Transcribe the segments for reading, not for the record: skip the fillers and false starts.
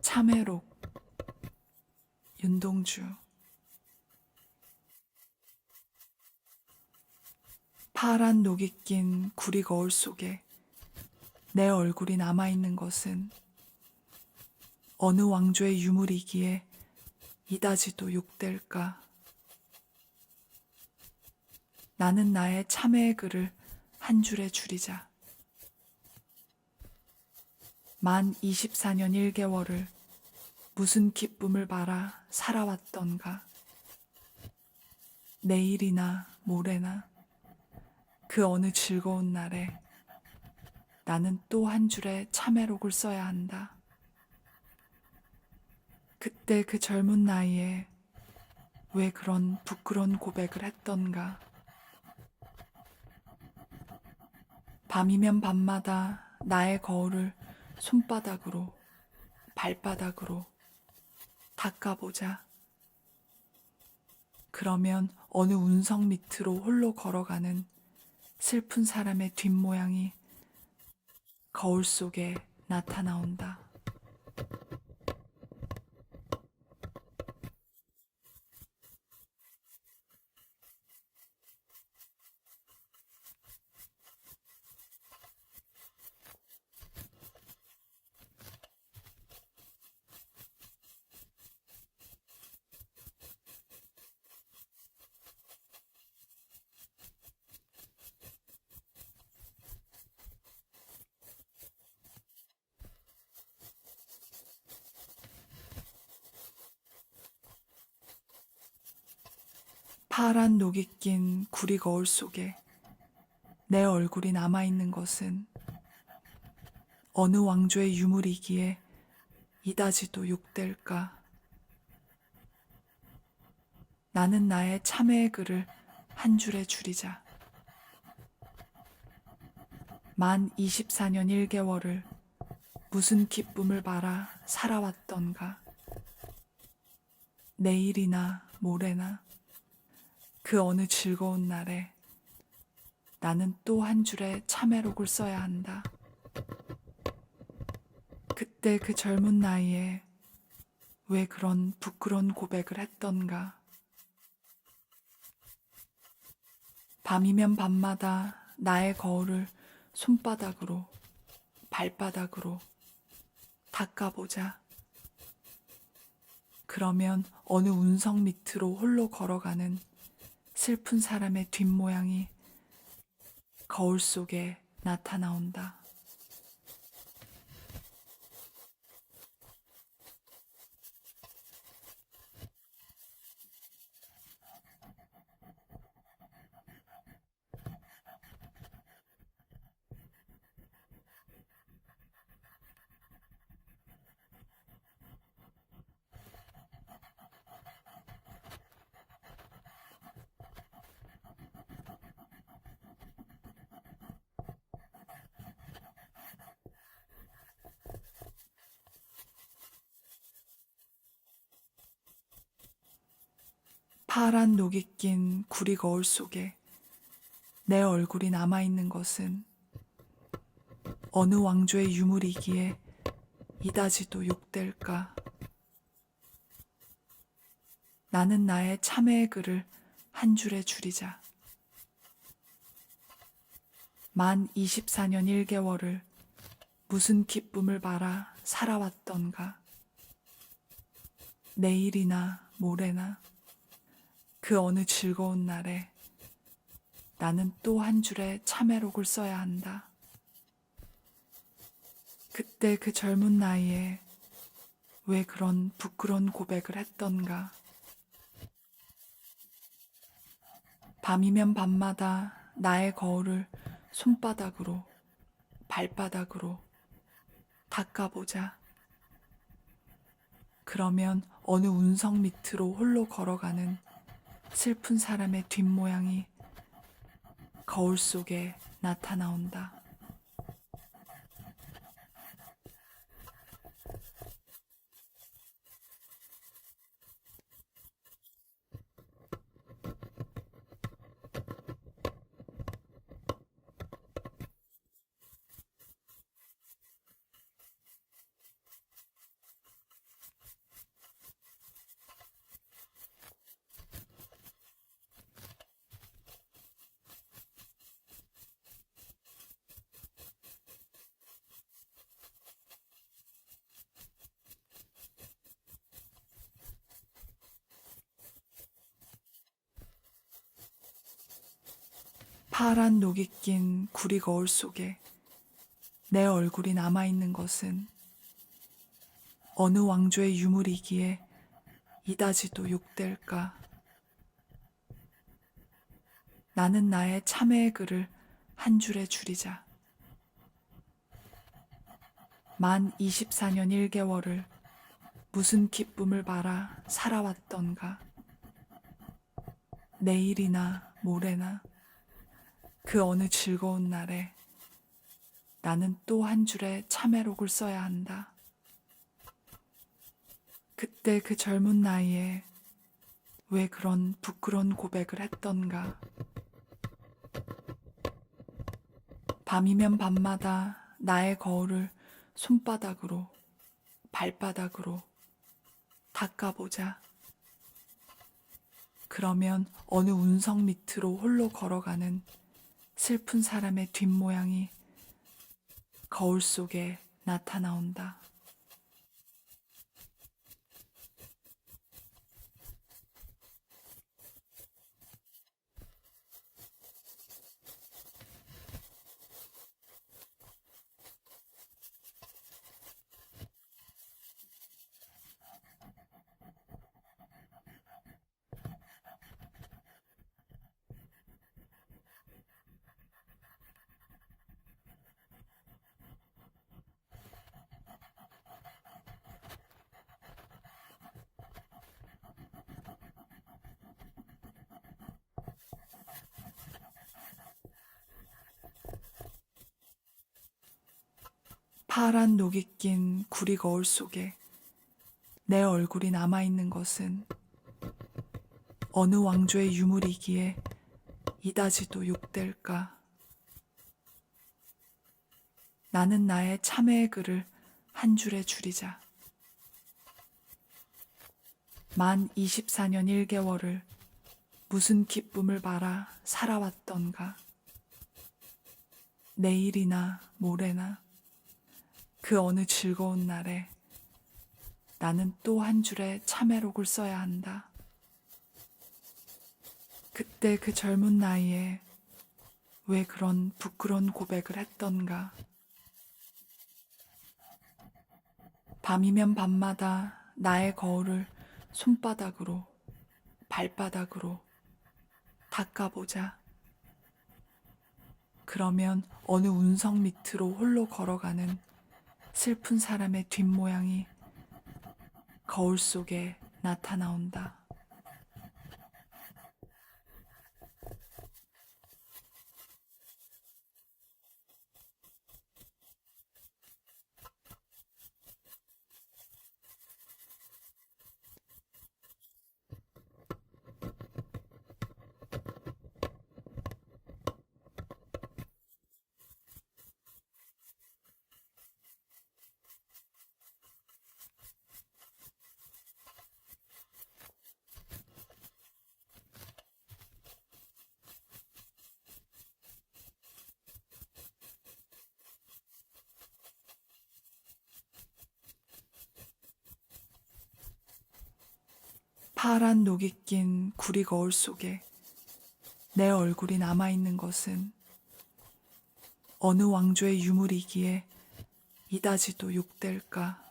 참외록 윤동주. 파란 녹이 낀 구리 거울 속에 내 얼굴이 남아있는 것은 어느 왕조의 유물이기에 이다지도 욕될까. 나는 나의 참회의 글을 한 줄에 줄이자. 만 24년 1개월을 무슨 기쁨을 바라 살아왔던가. 내일이나 모레나 그 어느 즐거운 날에 나는 또 한 줄의 참회록을 써야 한다. 그때 그 젊은 나이에 왜 그런 부끄러운 고백을 했던가. 밤이면 밤마다 나의 거울을 손바닥으로, 발바닥으로 닦아보자. 그러면 어느 운석 밑으로 홀로 걸어가는 슬픈 사람의 뒷모양이 거울 속에 나타나온다. 파란 녹이 낀 구리 거울 속에 내 얼굴이 남아있는 것은 어느 왕조의 유물이기에 이다지도 욕될까. 나는 나의 참회의 글을 한 줄에 줄이자. 만 24년 1개월을 무슨 기쁨을 바라 살아왔던가. 내일이나 모레나 그 어느 즐거운 날에 나는 또 한 줄의 참회록을 써야 한다. 그때 그 젊은 나이에 왜 그런 부끄러운 고백을 했던가. 밤이면 밤마다 나의 거울을 손바닥으로, 발바닥으로 닦아보자. 그러면 어느 운석 밑으로 홀로 걸어가는 슬픈 사람의 뒷모양이 거울 속에 나타나온다. 파란 녹이 낀 구리 거울 속에 내 얼굴이 남아있는 것은 어느 왕조의 유물이기에 이다지도 욕될까. 나는 나의 참회의 글을 한 줄에 줄이자. 만 24년 1개월을 무슨 기쁨을 바라 살아왔던가. 내일이나 모레나 그 어느 즐거운 날에 나는 또 한 줄의 참회록을 써야 한다. 그때 그 젊은 나이에 왜 그런 부끄러운 고백을 했던가. 밤이면 밤마다 나의 거울을 손바닥으로, 발바닥으로 닦아보자. 그러면 어느 운석 밑으로 홀로 걸어가는 슬픈 사람의 뒷모양이 거울 속에 나타나온다. 파란 녹이 낀 구리 거울 속에 내 얼굴이 남아있는 것은 어느 왕조의 유물이기에 이다지도 욕될까. 나는 나의 참회의 글을 한 줄에 줄이자. 만 24년 1개월을 무슨 기쁨을 바라 살아왔던가. 내일이나 모레나 그 어느 즐거운 날에 나는 또 한 줄의 참회록을 써야 한다. 그때 그 젊은 나이에 왜 그런 부끄러운 고백을 했던가. 밤이면 밤마다 나의 거울을 손바닥으로, 발바닥으로 닦아보자. 그러면 어느 운석 밑으로 홀로 걸어가는 슬픈 사람의 뒷모양이 거울 속에 나타나온다. 파란 녹이 낀 구리 거울 속에 내 얼굴이 남아있는 것은 어느 왕조의 유물이기에 이다지도 욕될까. 나는 나의 참회의 글을 한 줄에 줄이자. 만 24년 1개월을 무슨 기쁨을 바라 살아왔던가. 내일이나 모레나 그 어느 즐거운 날에 나는 또 한 줄의 참회록을 써야 한다. 그때 그 젊은 나이에 왜 그런 부끄러운 고백을 했던가. 밤이면 밤마다 나의 거울을 손바닥으로, 발바닥으로 닦아보자. 그러면 어느 운석 밑으로 홀로 걸어가는 슬픈 사람의 뒷모양이 거울 속에 나타나온다. 파란 녹이 낀 구리 거울 속에 내 얼굴이 남아있는 것은 어느 왕조의 유물이기에 이다지도 욕될까.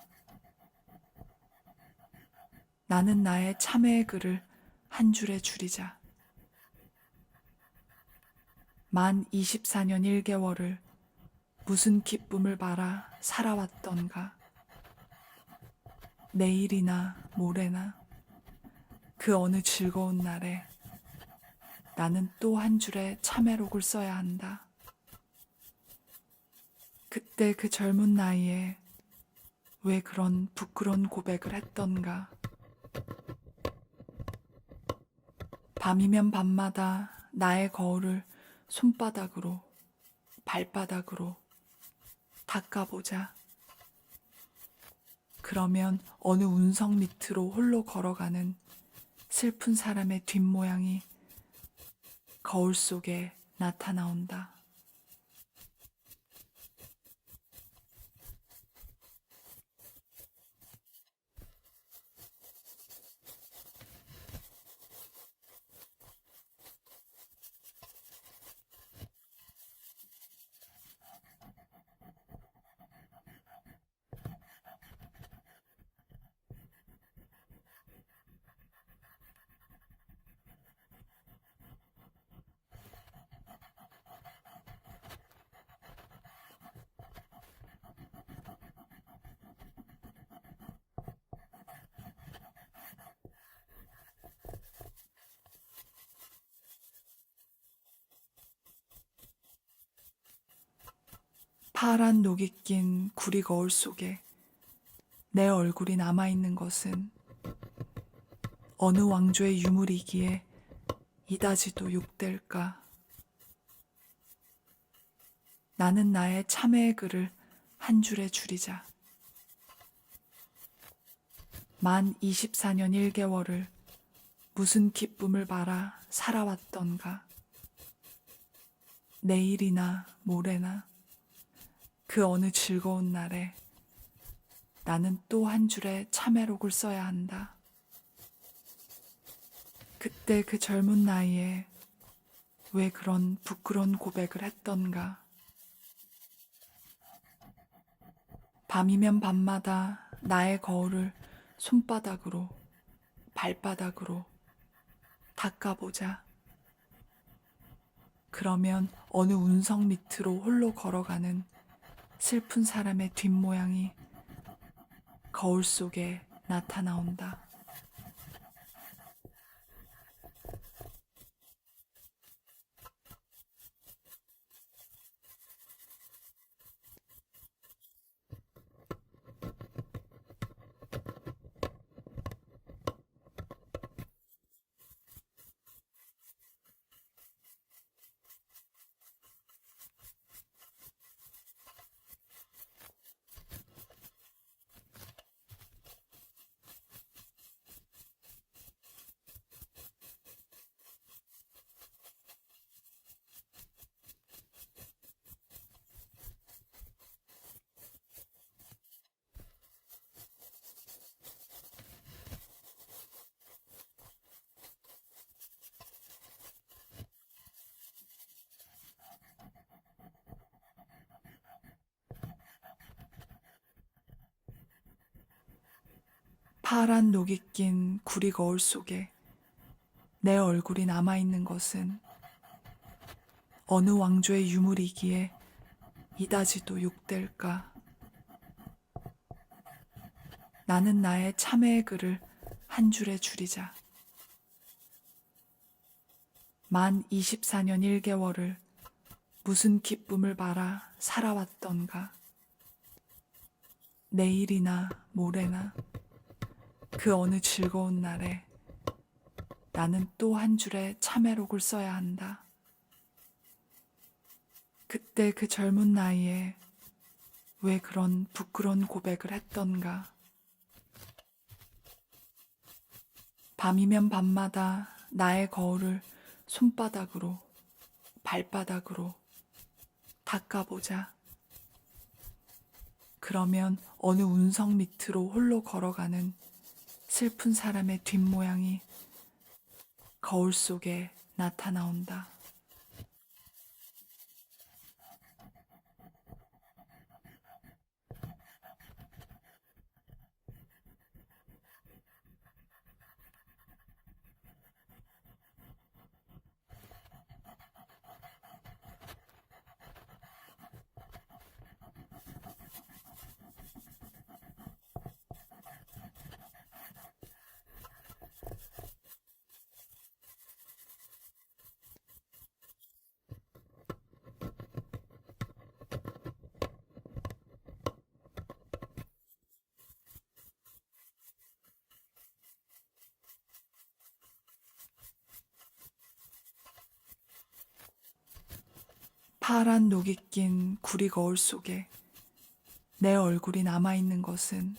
나는 나의 참회의 글을 한 줄에 줄이자. 만 24년 1개월을 무슨 기쁨을 바라 살아왔던가. 내일이나 모레나 그 어느 즐거운 날에 나는 또 한 줄의 참회록을 써야 한다. 그때 그 젊은 나이에 왜 그런 부끄러운 고백을 했던가. 밤이면 밤마다 나의 거울을 손바닥으로, 발바닥으로 닦아보자. 그러면 어느 운석 밑으로 홀로 걸어가는 슬픈 사람의 뒷모양이 거울 속에 나타나온다. 파란 녹이 낀 구리 거울 속에 내 얼굴이 남아있는 것은 어느 왕조의 유물이기에 이다지도 욕될까. 나는 나의 참회의 글을 한 줄에 줄이자. 만 24년 1개월을 무슨 기쁨을 바라 살아왔던가. 내일이나 모레나 그 어느 즐거운 날에 나는 또 한 줄의 참회록을 써야 한다. 그때 그 젊은 나이에 왜 그런 부끄러운 고백을 했던가. 밤이면 밤마다 나의 거울을 손바닥으로, 발바닥으로 닦아보자. 그러면 어느 운석 밑으로 홀로 걸어가는 슬픈 사람의 뒷모양이 거울 속에 나타나온다. 파란 녹이 낀 구리 거울 속에 내 얼굴이 남아있는 것은 어느 왕조의 유물이기에 이다지도 욕될까. 나는 나의 참회의 글을 한 줄에 줄이자. 만 24년 1개월을 무슨 기쁨을 바라 살아왔던가. 내일이나 모레나 그 어느 즐거운 날에 나는 또 한 줄의 참회록을 써야 한다. 그때 그 젊은 나이에 왜 그런 부끄러운 고백을 했던가. 밤이면 밤마다 나의 거울을 손바닥으로, 발바닥으로 닦아보자. 그러면 어느 운석 밑으로 홀로 걸어가는 슬픈 사람의 뒷모양이 거울 속에 나타나온다. 파란 녹이 낀 구리 거울 속에 내 얼굴이 남아있는 것은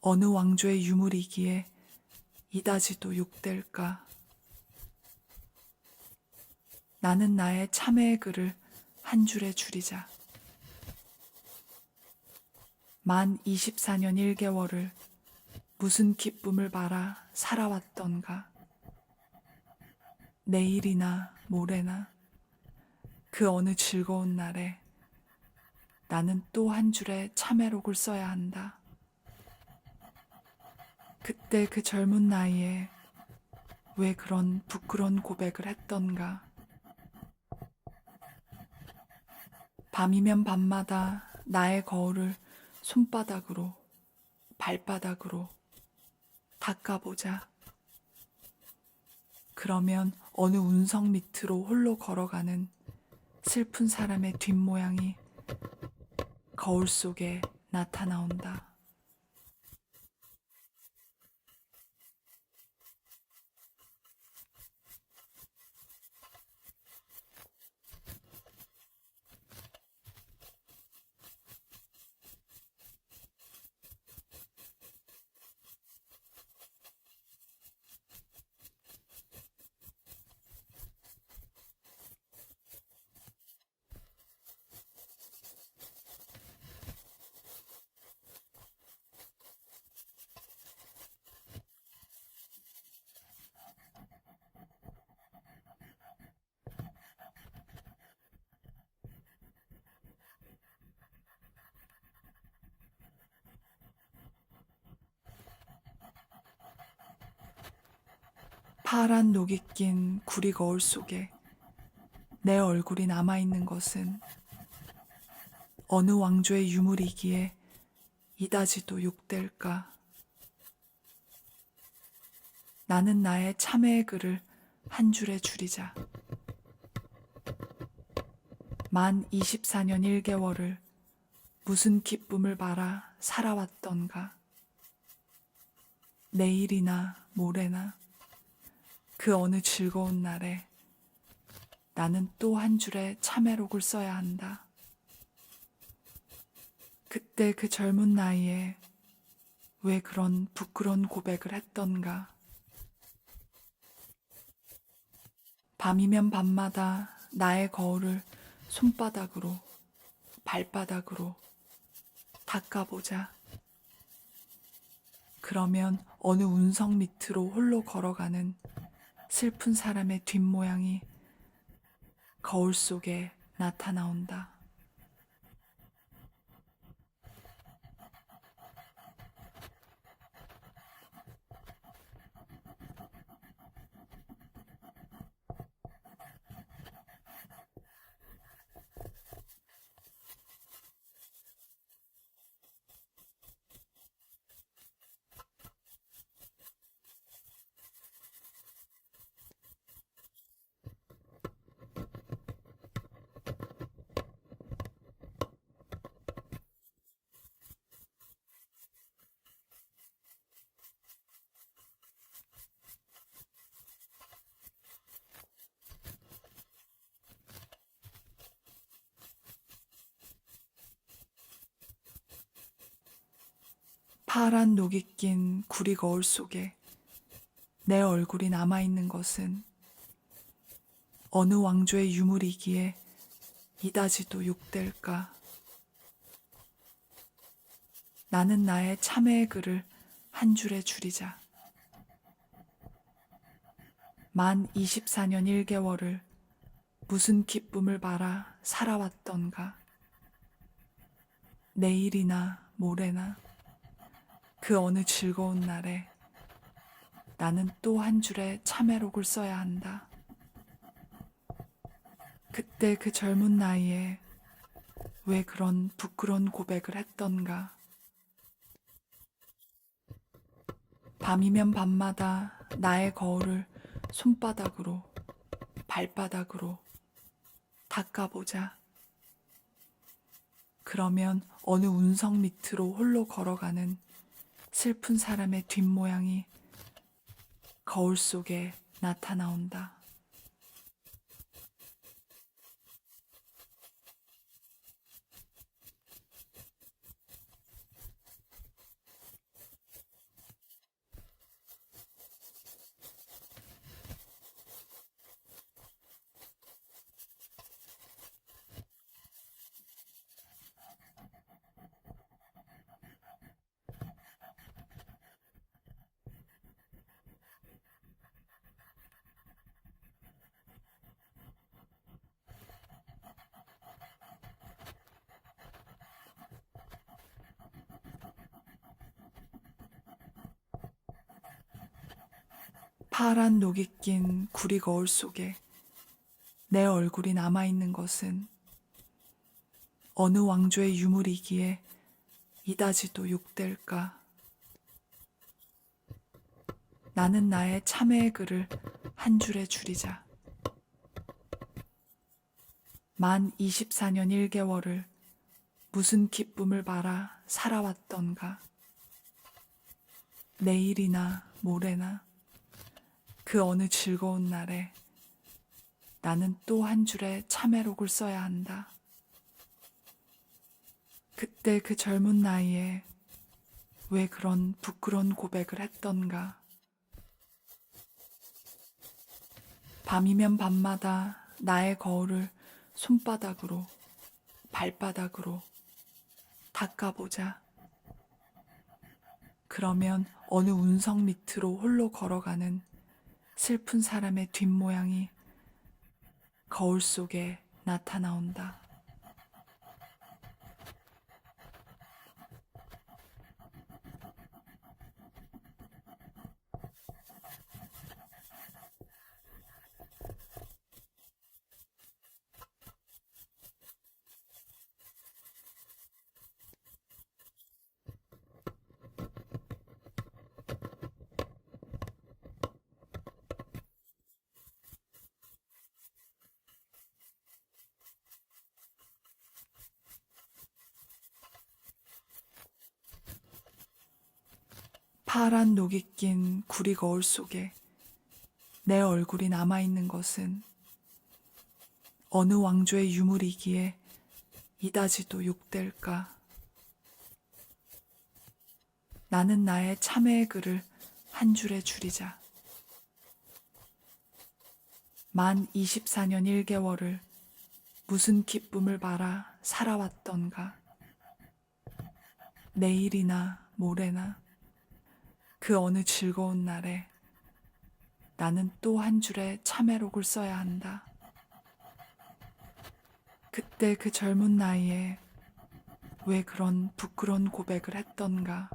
어느 왕조의 유물이기에 이다지도 욕될까. 나는 나의 참회의 글을 한 줄에 줄이자. 만 24년 1개월을 무슨 기쁨을 바라 살아왔던가. 내일이나 모레나 그 어느 즐거운 날에 나는 또 한 줄의 참회록을 써야 한다. 그때 그 젊은 나이에 왜 그런 부끄러운 고백을 했던가. 밤이면 밤마다 나의 거울을 손바닥으로, 발바닥으로 닦아보자. 그러면 어느 운석 밑으로 홀로 걸어가는 슬픈 사람의 뒷모양이 거울 속에 나타나온다. 파란 녹이 낀 구리 거울 속에 내 얼굴이 남아있는 것은 어느 왕조의 유물이기에 이다지도 욕될까? 나는 나의 참회의 글을 한 줄에 줄이자. 만 24년 1개월을 무슨 기쁨을 바라 살아왔던가. 내일이나 모레나 그 어느 즐거운 날에 나는 또 한 줄의 참회록을 써야 한다. 그때 그 젊은 나이에 왜 그런 부끄러운 고백을 했던가. 밤이면 밤마다 나의 거울을 손바닥으로, 발바닥으로 닦아보자. 그러면 어느 운석 밑으로 홀로 걸어가는 슬픈 사람의 뒷모양이 거울 속에 나타나온다. 파란 녹이 낀 구리 거울 속에 내 얼굴이 남아있는 것은 어느 왕조의 유물이기에 이다지도 욕될까? 나는 나의 참회의 글을 한 줄에 줄이자. 만 24년 1개월을 무슨 기쁨을 바라 살아왔던가. 내일이나 모레나 그 어느 즐거운 날에 나는 또 한 줄의 참회록을 써야 한다. 그때 그 젊은 나이에 왜 그런 부끄러운 고백을 했던가. 밤이면 밤마다 나의 거울을 손바닥으로, 발바닥으로 닦아보자. 그러면 어느 운석 밑으로 홀로 걸어가는 슬픈 사람의 뒷모양이 거울 속에 나타나온다. 파란 녹이 낀 구리 거울 속에 내 얼굴이 남아있는 것은 어느 왕조의 유물이기에 이다지도 욕될까. 나는 나의 참회의 글을 한 줄에 줄이자. 만 24년 1개월을 무슨 기쁨을 바라 살아왔던가. 내일이나 모레나 그 어느 즐거운 날에 나는 또 한 줄의 참회록을 써야 한다. 그때 그 젊은 나이에 왜 그런 부끄러운 고백을 했던가. 밤이면 밤마다 나의 거울을 손바닥으로, 발바닥으로 닦아보자. 그러면 어느 운석 밑으로 홀로 걸어가는 슬픈 사람의 뒷모양이 거울 속에 나타나온다. 파란 녹이 낀 구리 거울 속에 내 얼굴이 남아있는 것은 어느 왕조의 유물이기에 이다지도 욕될까. 나는 나의 참회의 글을 한 줄에 줄이자. 만 24년 1개월을 무슨 기쁨을 바라 살아왔던가. 내일이나 모레나 그 어느 즐거운 날에 나는 또 한 줄의 참회록을 써야 한다. 그때 그 젊은 나이에 왜 그런 부끄러운 고백을 했던가.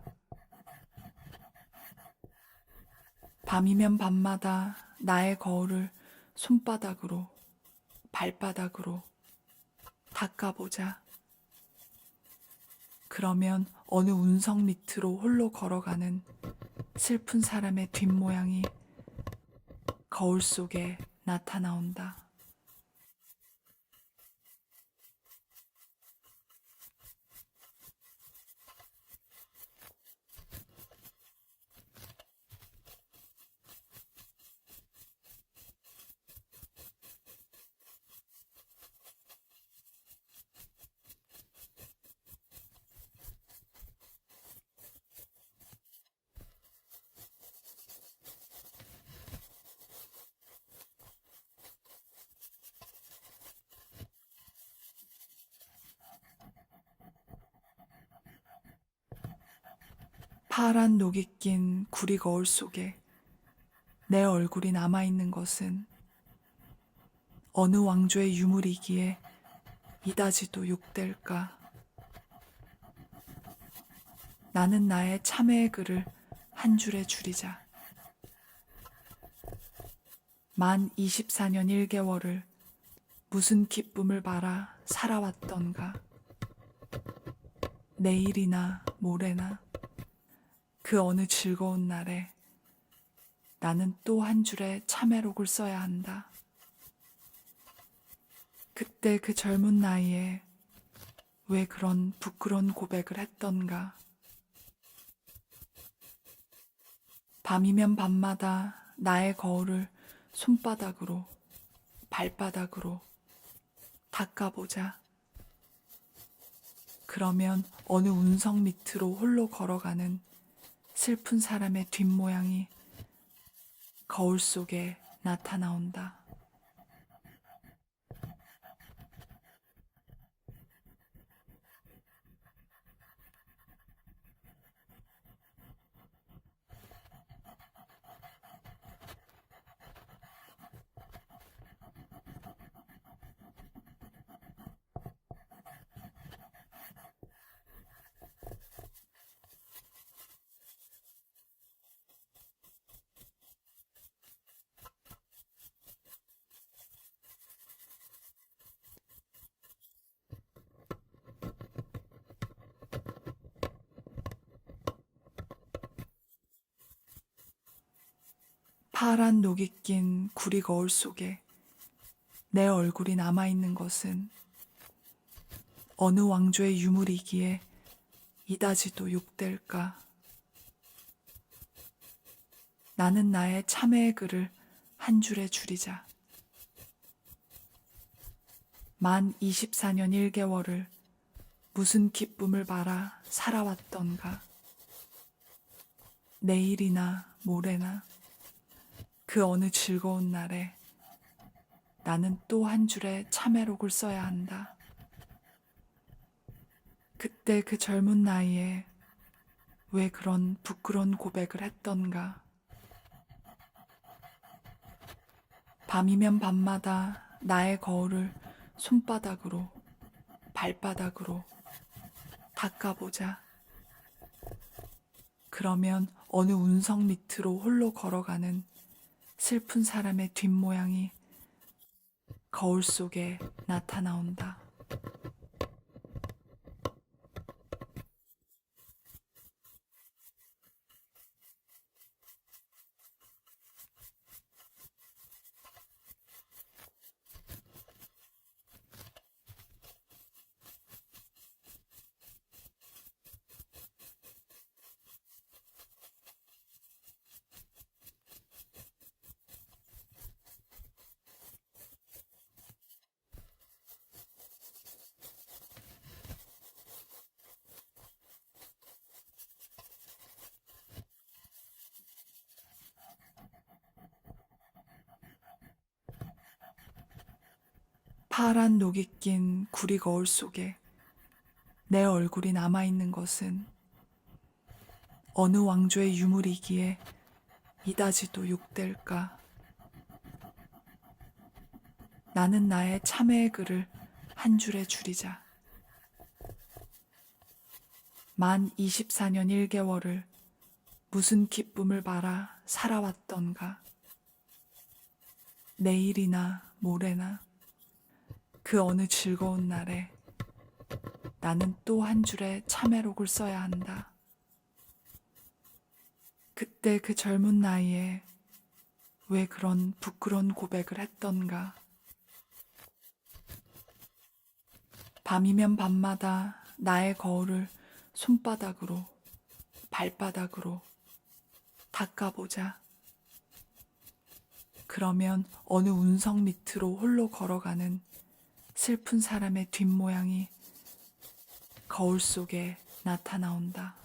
밤이면 밤마다 나의 거울을 손바닥으로, 발바닥으로 닦아보자. 그러면 어느 운석 밑으로 홀로 걸어가는 슬픈 사람의 뒷모양이 거울 속에 나타나온다. 파란 녹이 낀 구리 거울 속에 내 얼굴이 남아있는 것은 어느 왕조의 유물이기에 이다지도 욕될까. 나는 나의 참회의 글을 한 줄에 줄이자. 만 24년 1개월을 무슨 기쁨을 바라 살아왔던가. 내일이나 모레나 그 어느 즐거운 날에 나는 또 한 줄의 참회록을 써야 한다. 그때 그 젊은 나이에 왜 그런 부끄러운 고백을 했던가. 밤이면 밤마다 나의 거울을 손바닥으로, 발바닥으로 닦아보자. 그러면 어느 운석 밑으로 홀로 걸어가는 슬픈 사람의 뒷모양이 거울 속에 나타나온다. 파란 녹이 낀 구리 거울 속에 내 얼굴이 남아있는 것은 어느 왕조의 유물이기에 이다지도 욕될까? 나는 나의 참회의 글을 한 줄에 줄이자. 만 24년 1개월을 무슨 기쁨을 바라 살아왔던가. 내일이나 모레나 그 어느 즐거운 날에 나는 또 한 줄의 참회록을 써야 한다. 그때 그 젊은 나이에 왜 그런 부끄러운 고백을 했던가. 밤이면 밤마다 나의 거울을 손바닥으로, 발바닥으로 닦아보자. 그러면 어느 운석 밑으로 홀로 걸어가는 슬픈 사람의 뒷모양이 거울 속에 나타나온다. 파란 녹이 낀 구리 거울 속에 내 얼굴이 남아있는 것은 어느 왕조의 유물이기에 이다지도 욕될까? 나는 나의 참회의 글을 한 줄에 줄이자. 만 24년 1개월을 무슨 기쁨을 바라 살아왔던가. 내일이나 모레나 그 어느 즐거운 날에 나는 또 한 줄의 참회록을 써야 한다. 그때 그 젊은 나이에 왜 그런 부끄러운 고백을 했던가. 밤이면 밤마다 나의 거울을 손바닥으로, 발바닥으로 닦아보자. 그러면 어느 운석 밑으로 홀로 걸어가는 슬픈 사람의 뒷모양이 거울 속에 나타나온다.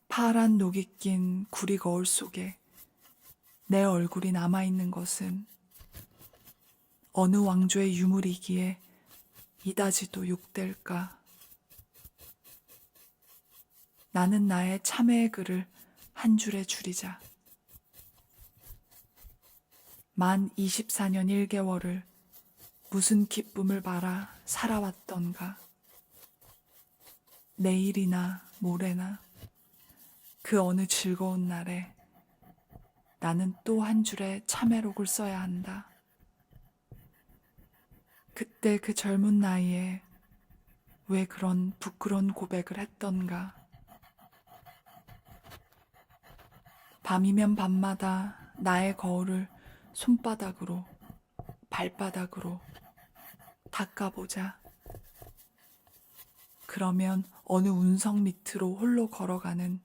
파란 녹이 낀 구리 거울 속에 내 얼굴이 남아있는 것은 어느 왕조의 유물이기에 이다지도 욕될까? 나는 나의 참회의 글을 한 줄에 줄이자. 만 24년 1개월을 무슨 기쁨을 바라 살아왔던가. 내일이나 모레나 그 어느 즐거운 날에 나는 또 한 줄의 참회록을 써야 한다. 그때 그 젊은 나이에 왜 그런 부끄러운 고백을 했던가. 밤이면 밤마다 나의 거울을 손바닥으로, 발바닥으로 닦아보자. 그러면 어느 운석 밑으로 홀로 걸어가는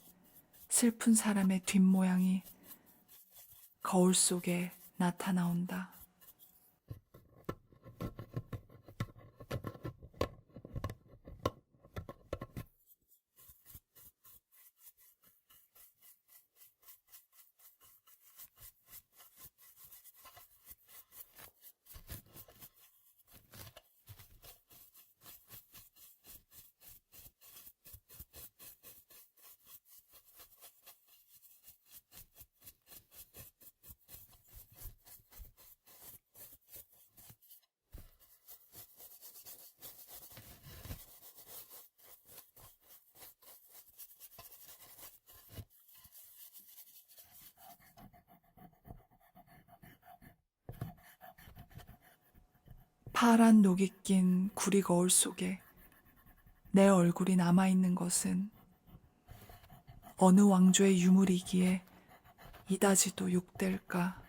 슬픈 사람의 뒷모양이 거울 속에 나타나온다. 파란 녹이 낀 구리 거울 속에 내 얼굴이 남아있는 것은 어느 왕조의 유물이기에 이다지도 욕될까.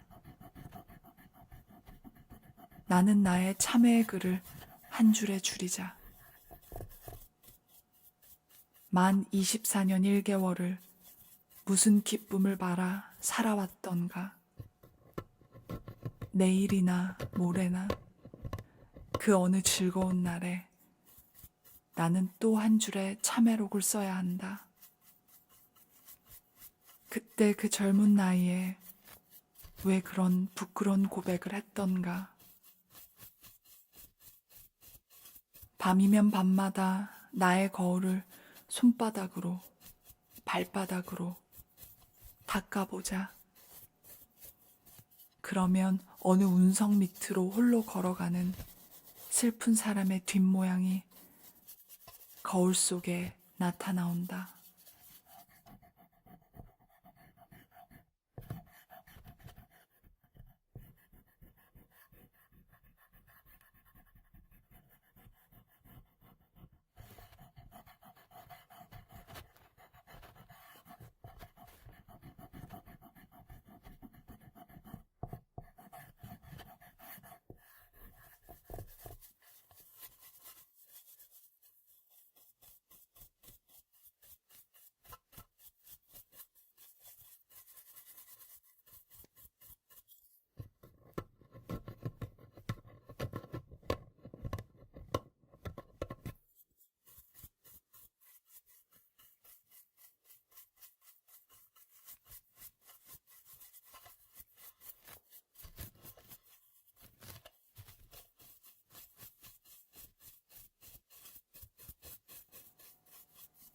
나는 나의 참회의 글을 한 줄에 줄이자. 만 24년 1개월을 무슨 기쁨을 바라 살아왔던가. 내일이나 모레나 그 어느 즐거운 날에 나는 또 한 줄의 참회록을 써야 한다. 그때 그 젊은 나이에 왜 그런 부끄러운 고백을 했던가. 밤이면 밤마다 나의 거울을 손바닥으로, 발바닥으로 닦아보자. 그러면 어느 운석 밑으로 홀로 걸어가는 슬픈 사람의 뒷모양이 거울 속에 나타나온다.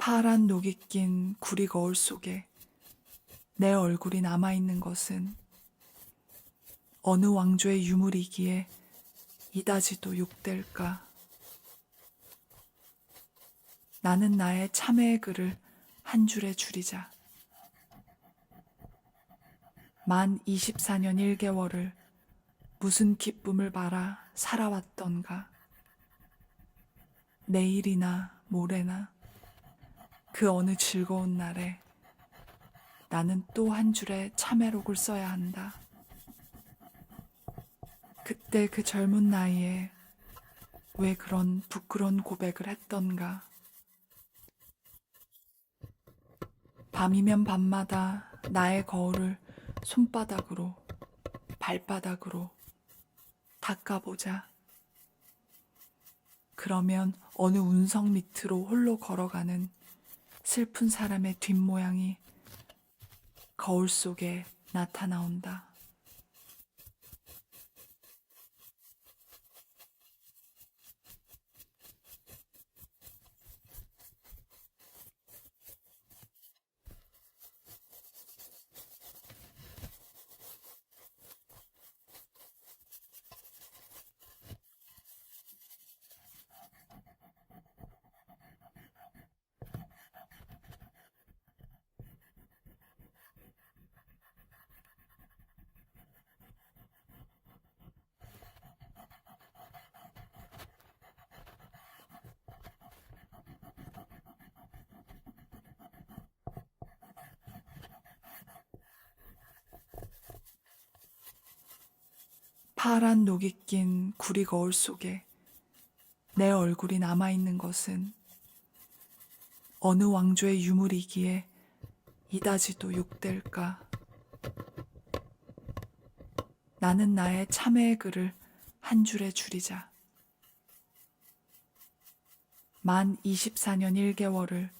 파란 녹이 낀 구리 거울 속에 내 얼굴이 남아있는 것은 어느 왕조의 유물이기에 이다지도 욕될까. 나는 나의 참회의 글을 한 줄에 줄이자. 만 24년 1개월을 무슨 기쁨을 바라 살아왔던가. 내일이나 모레나 그 어느 즐거운 날에 나는 또 한 줄의 참회록을 써야 한다. 그때 그 젊은 나이에 왜 그런 부끄러운 고백을 했던가. 밤이면 밤마다 나의 거울을 손바닥으로, 발바닥으로 닦아보자. 그러면 어느 운석 밑으로 홀로 걸어가는 슬픈 사람의 뒷모양이 거울 속에 나타나온다. 파란 녹이 낀 구리 거울 속에 내 얼굴이 남아있는 것은 어느 왕조의 유물이기에 이다지도 욕될까. 나는 나의 참회의 글을 한 줄에 줄이자. 만 24년 1개월을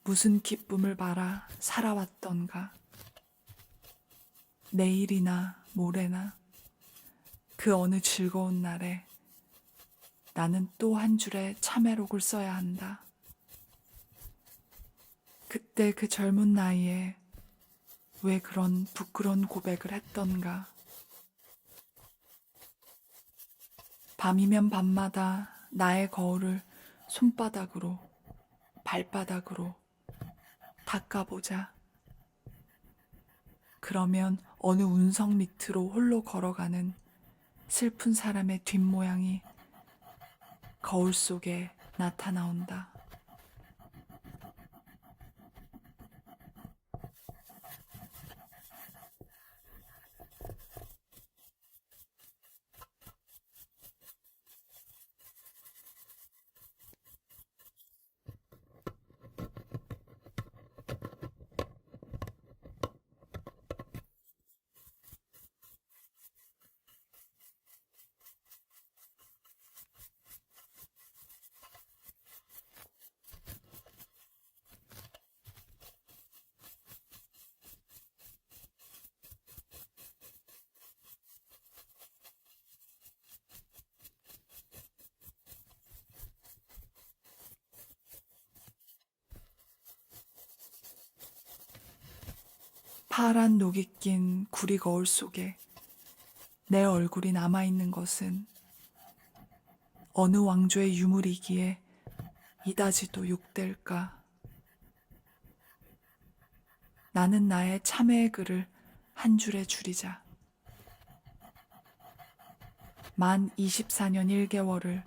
무슨 기쁨을 바라 살아왔던가. 내일이나 모레나 그 어느 즐거운 날에 나는 또 한 줄의 참회록을 써야 한다. 그때 그 젊은 나이에 왜 그런 부끄러운 고백을 했던가. 밤이면 밤마다 나의 거울을 손바닥으로, 발바닥으로 닦아보자. 그러면 어느 운석 밑으로 홀로 걸어가는 슬픈 사람의 뒷모양이 거울 속에 나타나온다. 파란 녹이 낀 구리 거울 속에 내 얼굴이 남아있는 것은 어느 왕조의 유물이기에 이다지도 욕될까? 나는 나의 참회의 글을 한 줄에 줄이자. 만 24년 1개월을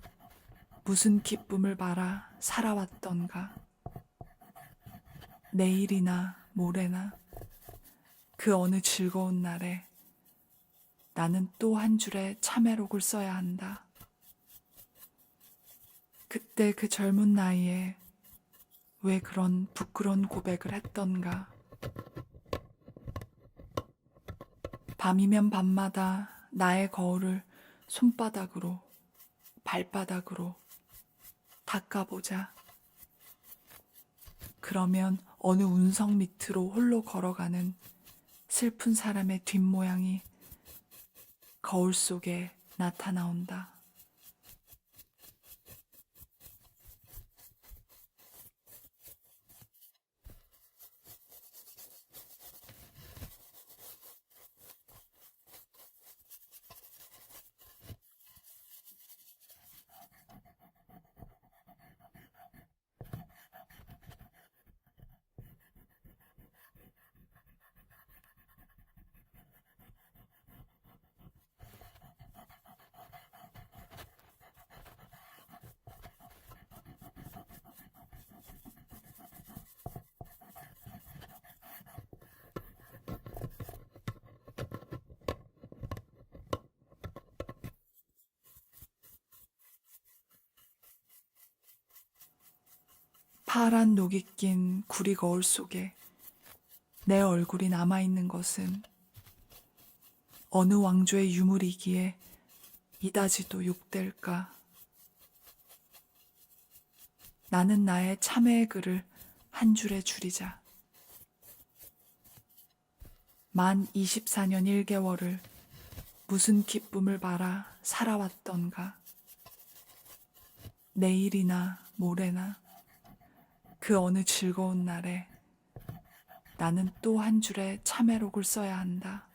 무슨 기쁨을 바라 살아왔던가. 내일이나 모레나 그 어느 즐거운 날에 나는 또 한 줄의 참회록을 써야 한다. 그때 그 젊은 나이에 왜 그런 부끄러운 고백을 했던가. 밤이면 밤마다 나의 거울을 손바닥으로, 발바닥으로 닦아보자. 그러면 어느 운석 밑으로 홀로 걸어가는 슬픈 사람의 뒷모양이 거울 속에 나타나온다. 파란 녹이 낀 구리 거울 속에 내 얼굴이 남아있는 것은 어느 왕조의 유물이기에 이다지도 욕될까? 나는 나의 참회의 글을 한 줄에 줄이자. 만 24년 1개월을 무슨 기쁨을 바라 살아왔던가. 내일이나 모레나 그 어느 즐거운 날에 나는 또 한 줄의 참회록을 써야 한다.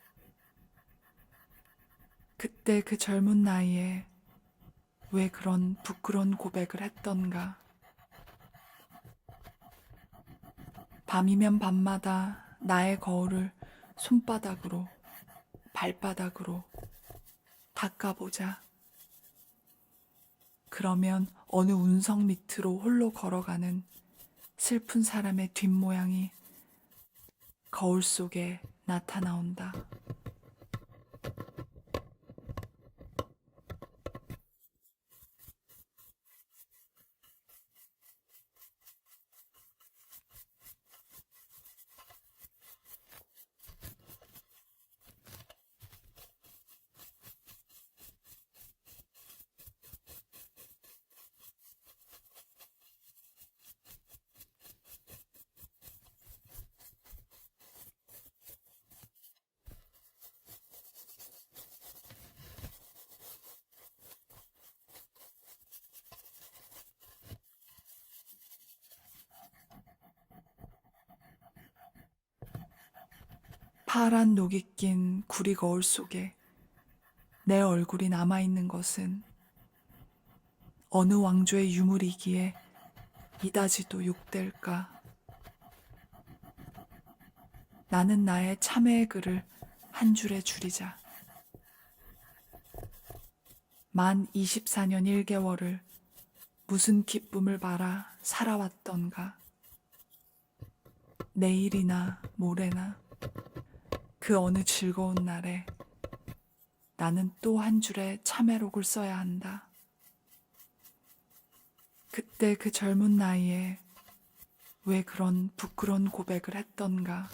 그때 그 젊은 나이에 왜 그런 부끄러운 고백을 했던가. 밤이면 밤마다 나의 거울을 손바닥으로, 발바닥으로 닦아보자. 그러면 어느 운석 밑으로 홀로 걸어가는 슬픈 사람의 뒷모양이 거울 속에 나타나온다. 파란 녹이 낀 구리 거울 속에 내 얼굴이 남아있는 것은 어느 왕조의 유물이기에 이다지도 욕될까. 나는 나의 참회의 글을 한 줄에 줄이자. 만 24년 1개월을 무슨 기쁨을 바라 살아왔던가. 내일이나 모레나 그 어느 즐거운 날에 나는 또 한 줄의 참회록을 써야 한다. 그때 그 젊은 나이에 왜 그런 부끄러운 고백을 했던가.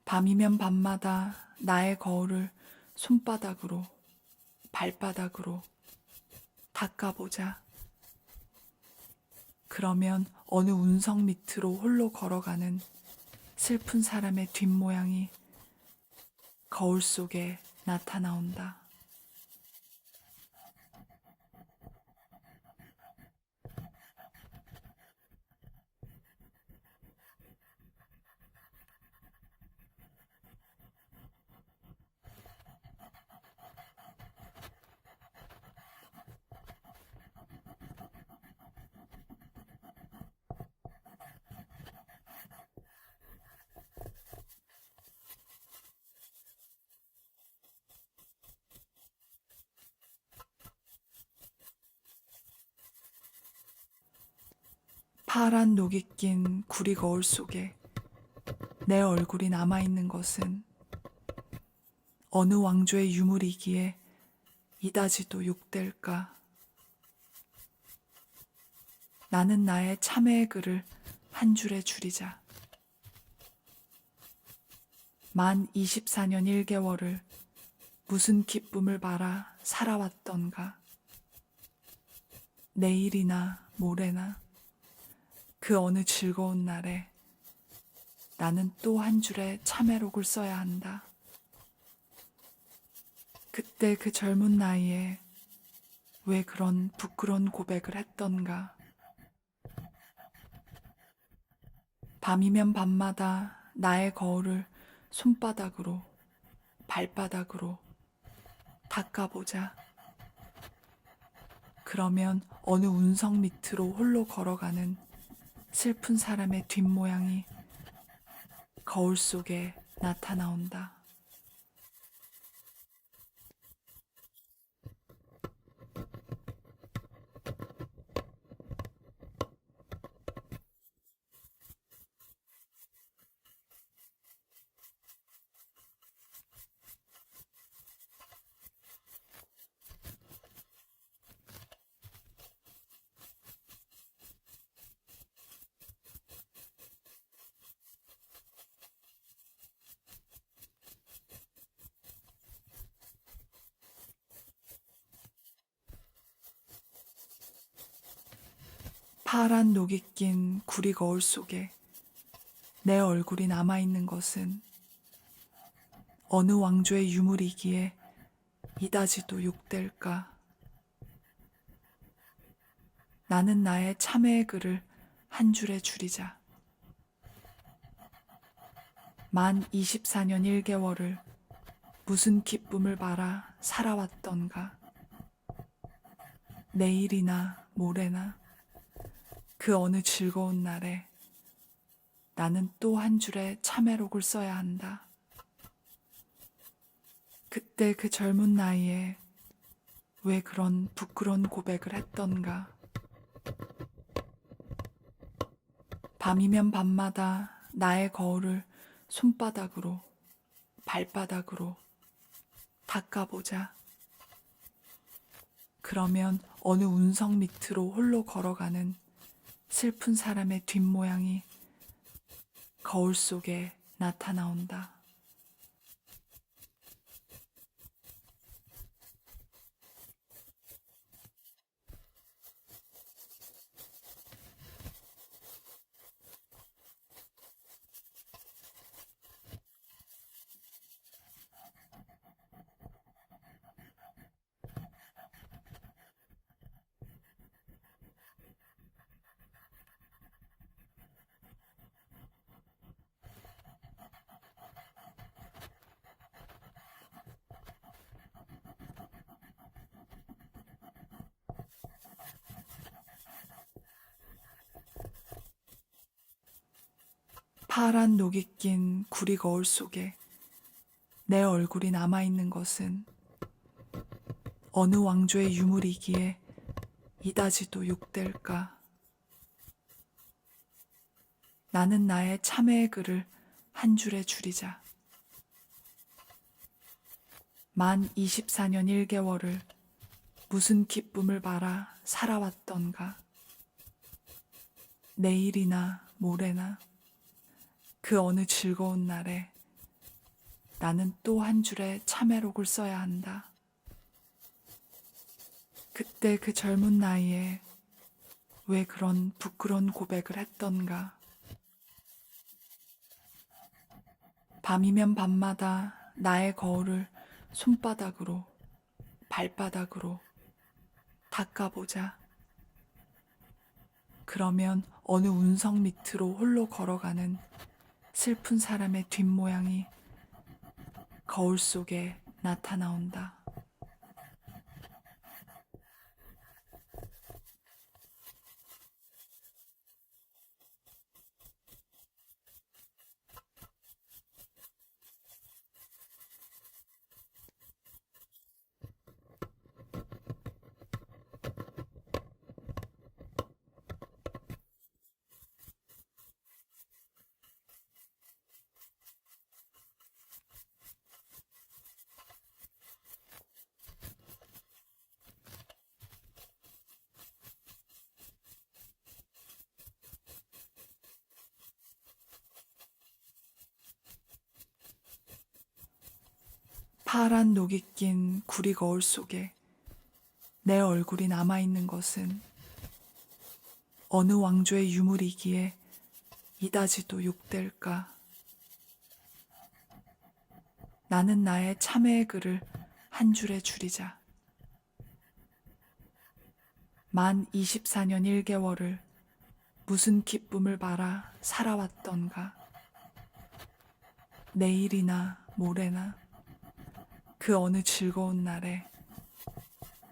밤이면 밤마다 나의 거울을 손바닥으로, 발바닥으로 닦아보자. 그러면 어느 운석 밑으로 홀로 걸어가는 슬픈 사람의 뒷모양이 거울 속에 나타나온다. 파란 녹이 낀 구리 거울 속에 내 얼굴이 남아있는 것은 어느 왕조의 유물이기에 이다지도 욕될까. 나는 나의 참회의 글을 한 줄에 줄이자. 만 24년 1개월을 무슨 기쁨을 바라 살아왔던가. 내일이나 모레나 그 어느 즐거운 날에 나는 또 한 줄의 참회록을 써야 한다. 그때 그 젊은 나이에 왜 그런 부끄러운 고백을 했던가. 밤이면 밤마다 나의 거울을 손바닥으로, 발바닥으로 닦아보자. 그러면 어느 운석 밑으로 홀로 걸어가는 슬픈 사람의 뒷모양이 거울 속에 나타나온다. 파란 녹이 낀 구리 거울 속에 내 얼굴이 남아있는 것은 어느 왕조의 유물이기에 이다지도 욕될까. 나는 나의 참회의 글을 한 줄에 줄이자. 만 24년 1개월을 무슨 기쁨을 바라 살아왔던가. 내일이나 모레나 그 어느 즐거운 날에 나는 또 한 줄의 참회록을 써야 한다. 그때 그 젊은 나이에 왜 그런 부끄러운 고백을 했던가. 밤이면 밤마다 나의 거울을 손바닥으로, 발바닥으로 닦아보자. 그러면 어느 운석 밑으로 홀로 걸어가는 슬픈 사람의 뒷모양이 거울 속에 나타나온다. 파란 녹이 낀 구리 거울 속에 내 얼굴이 남아있는 것은 어느 왕조의 유물이기에 이다지도 욕될까? 나는 나의 참회의 글을 한 줄에 줄이자. 만 24년 1개월을 무슨 기쁨을 바라 살아왔던가. 내일이나 모레나 그 어느 즐거운 날에 나는 또 한 줄의 참회록을 써야 한다. 그때 그 젊은 나이에 왜 그런 부끄러운 고백을 했던가. 밤이면 밤마다 나의 거울을 손바닥으로, 발바닥으로 닦아보자. 그러면 어느 운석 밑으로 홀로 걸어가는 슬픈 사람의 뒷모양이 거울 속에 나타나온다. 파란 녹이 낀 구리 거울 속에 내 얼굴이 남아있는 것은 어느 왕조의 유물이기에 이다지도 욕될까? 나는 나의 참회의 글을 한 줄에 줄이자. 만 24년 1개월을 무슨 기쁨을 바라 살아왔던가. 내일이나 모레나 그 어느 즐거운 날에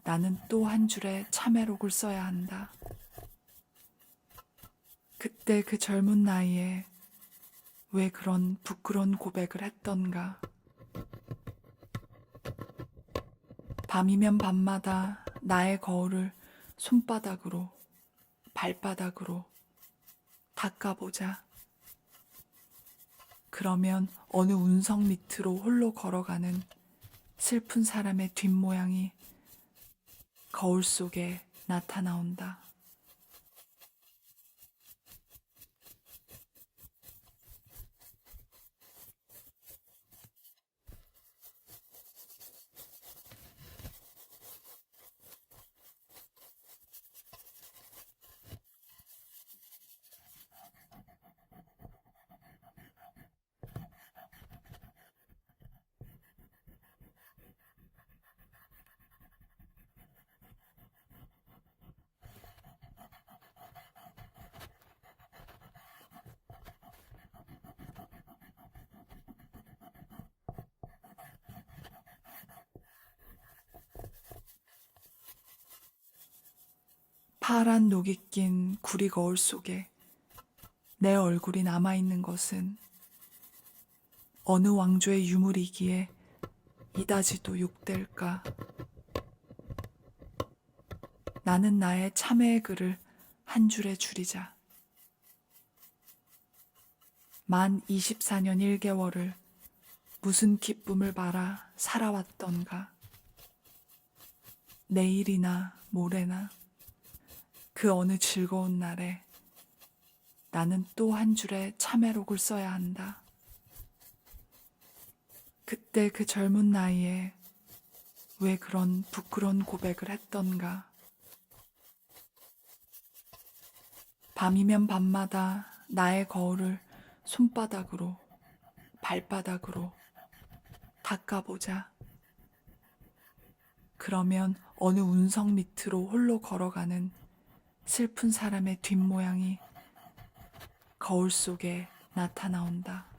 나는 또 한 줄의 참회록을 써야 한다. 그때 그 젊은 나이에 왜 그런 부끄러운 고백을 했던가. 밤이면 밤마다 나의 거울을 손바닥으로, 발바닥으로 닦아보자. 그러면 어느 운석 밑으로 홀로 걸어가는 슬픈 사람의 뒷모양이 거울 속에 나타나온다. 파란 녹이 낀 구리 거울 속에 내 얼굴이 남아있는 것은 어느 왕조의 유물이기에 이다지도 욕될까? 나는 나의 참회의 글을 한 줄에 줄이자. 만 24년 1개월을 무슨 기쁨을 바라 살아왔던가. 내일이나 모레나 그 어느 즐거운 날에 나는 또 한 줄의 참회록을 써야 한다. 그때 그 젊은 나이에 왜 그런 부끄러운 고백을 했던가. 밤이면 밤마다 나의 거울을 손바닥으로, 발바닥으로 닦아보자. 그러면 어느 운석 밑으로 홀로 걸어가는 슬픈 사람의 뒷모양이 거울 속에 나타나온다.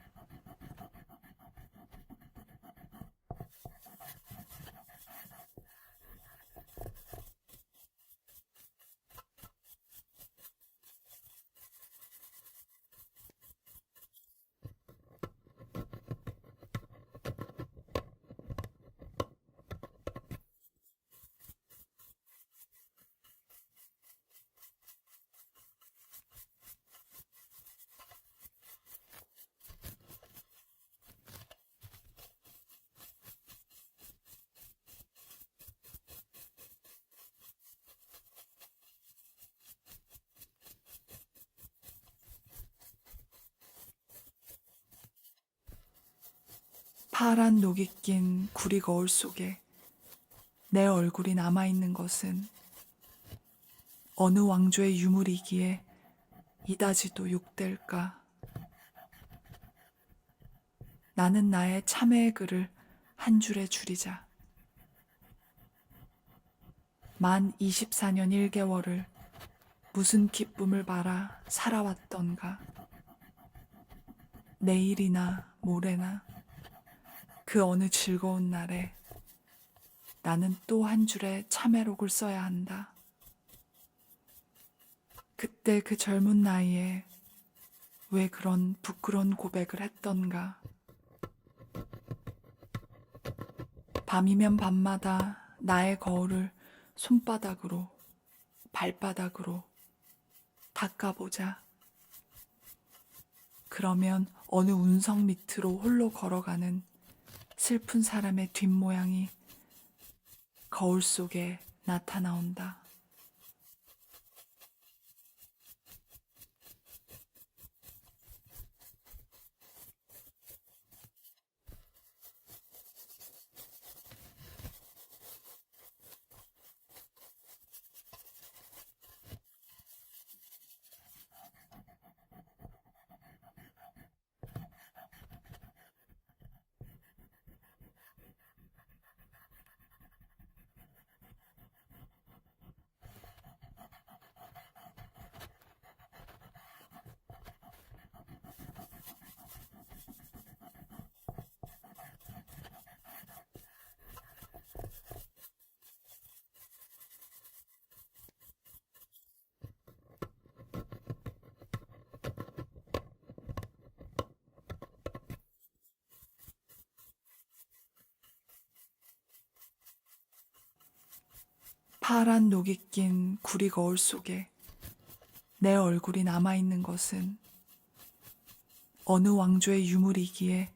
파란 녹이 낀 구리 거울 속에 내 얼굴이 남아있는 것은 어느 왕조의 유물이기에 이다지도 욕될까? 나는 나의 참회의 글을 한 줄에 줄이자. 만 24년 1개월을 무슨 기쁨을 바라 살아왔던가. 내일이나 모레나 그 어느 즐거운 날에 나는 또 한 줄의 참회록을 써야 한다. 그때 그 젊은 나이에 왜 그런 부끄러운 고백을 했던가. 밤이면 밤마다 나의 거울을 손바닥으로, 발바닥으로 닦아보자. 그러면 어느 운석 밑으로 홀로 걸어가는 슬픈 사람의 뒷모양이 거울 속에 나타나온다. 파란 녹이 낀 구리 거울 속에 내 얼굴이 남아있는 것은 어느 왕조의 유물이기에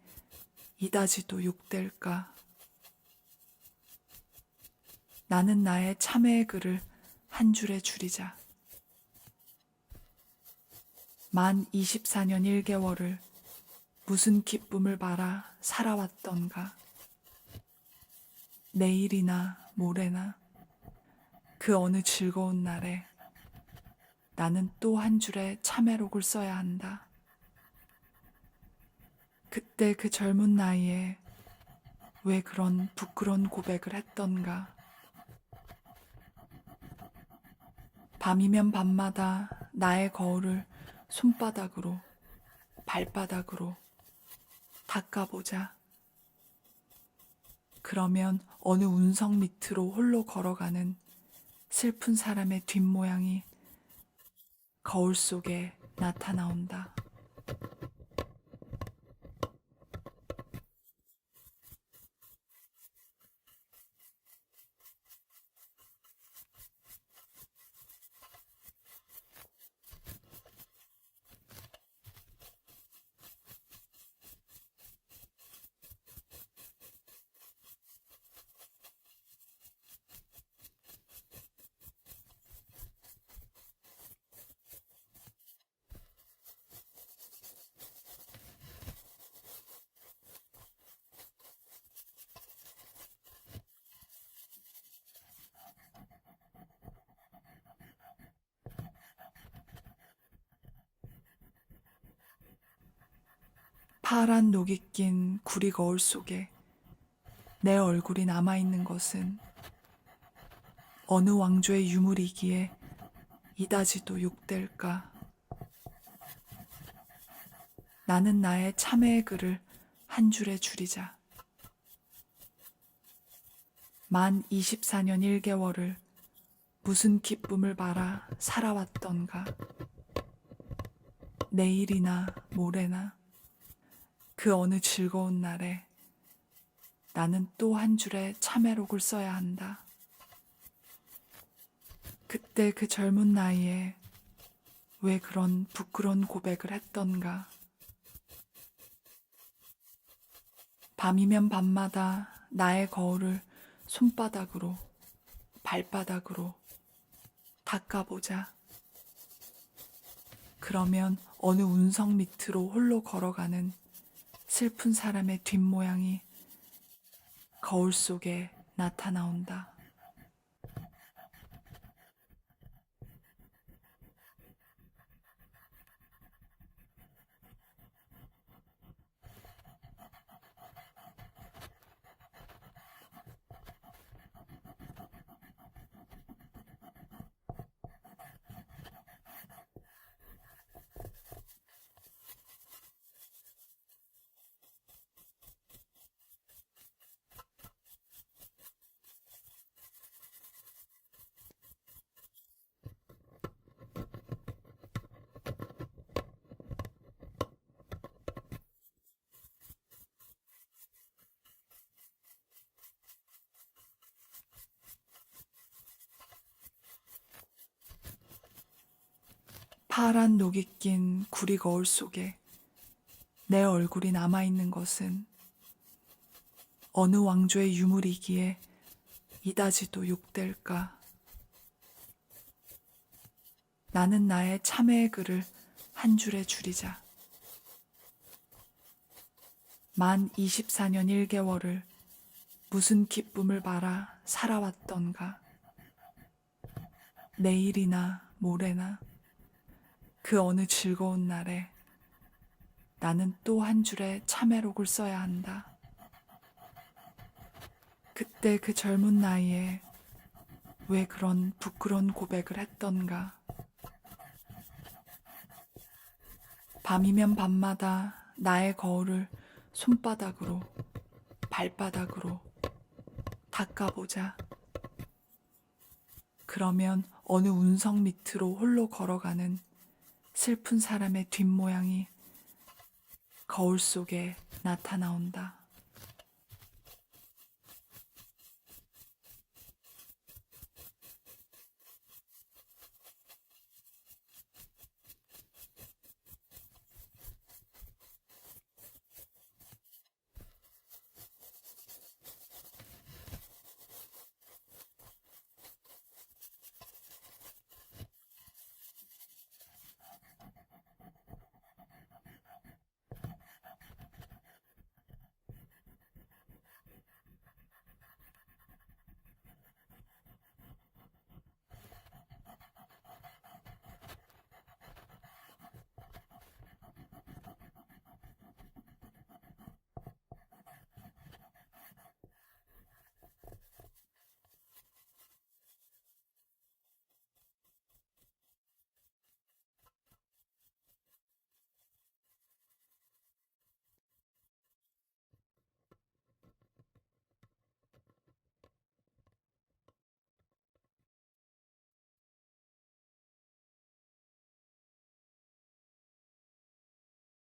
이다지도 욕될까. 나는 나의 참회의 글을 한 줄에 줄이자. 만 24년 1개월을 무슨 기쁨을 바라 살아왔던가. 내일이나 모레나 그 어느 즐거운 날에 나는 또 한 줄의 참회록을 써야 한다. 그때 그 젊은 나이에 왜 그런 부끄러운 고백을 했던가. 밤이면 밤마다 나의 거울을 손바닥으로, 발바닥으로 닦아보자. 그러면 어느 운석 밑으로 홀로 걸어가는 슬픈 사람의 뒷모양이 거울 속에 나타나온다. 파란 녹이 낀 구리 거울 속에 내 얼굴이 남아있는 것은 어느 왕조의 유물이기에 이다지도 욕될까. 나는 나의 참회의 글을 한 줄에 줄이자. 만 24년 1개월을 무슨 기쁨을 바라 살아왔던가. 내일이나 모레나 그 어느 즐거운 날에 나는 또 한 줄의 참회록을 써야 한다. 그때 그 젊은 나이에 왜 그런 부끄러운 고백을 했던가. 밤이면 밤마다 나의 거울을 손바닥으로, 발바닥으로 닦아보자. 그러면 어느 운석 밑으로 홀로 걸어가는 슬픈 사람의 뒷모양이 거울 속에 나타나온다. 파란 녹이 낀 구리 거울 속에 내 얼굴이 남아있는 것은 어느 왕조의 유물이기에 이다지도 욕될까? 나는 나의 참회의 글을 한 줄에 줄이자. 만 24년 1개월을 무슨 기쁨을 바라 살아왔던가. 내일이나 모레나 그 어느 즐거운 날에 나는 또 한 줄의 참회록을 써야 한다. 그때 그 젊은 나이에 왜 그런 부끄러운 고백을 했던가. 밤이면 밤마다 나의 거울을 손바닥으로, 발바닥으로 닦아보자. 그러면 어느 운석 밑으로 홀로 걸어가는 슬픈 사람의 뒷모양이 거울 속에 나타나온다.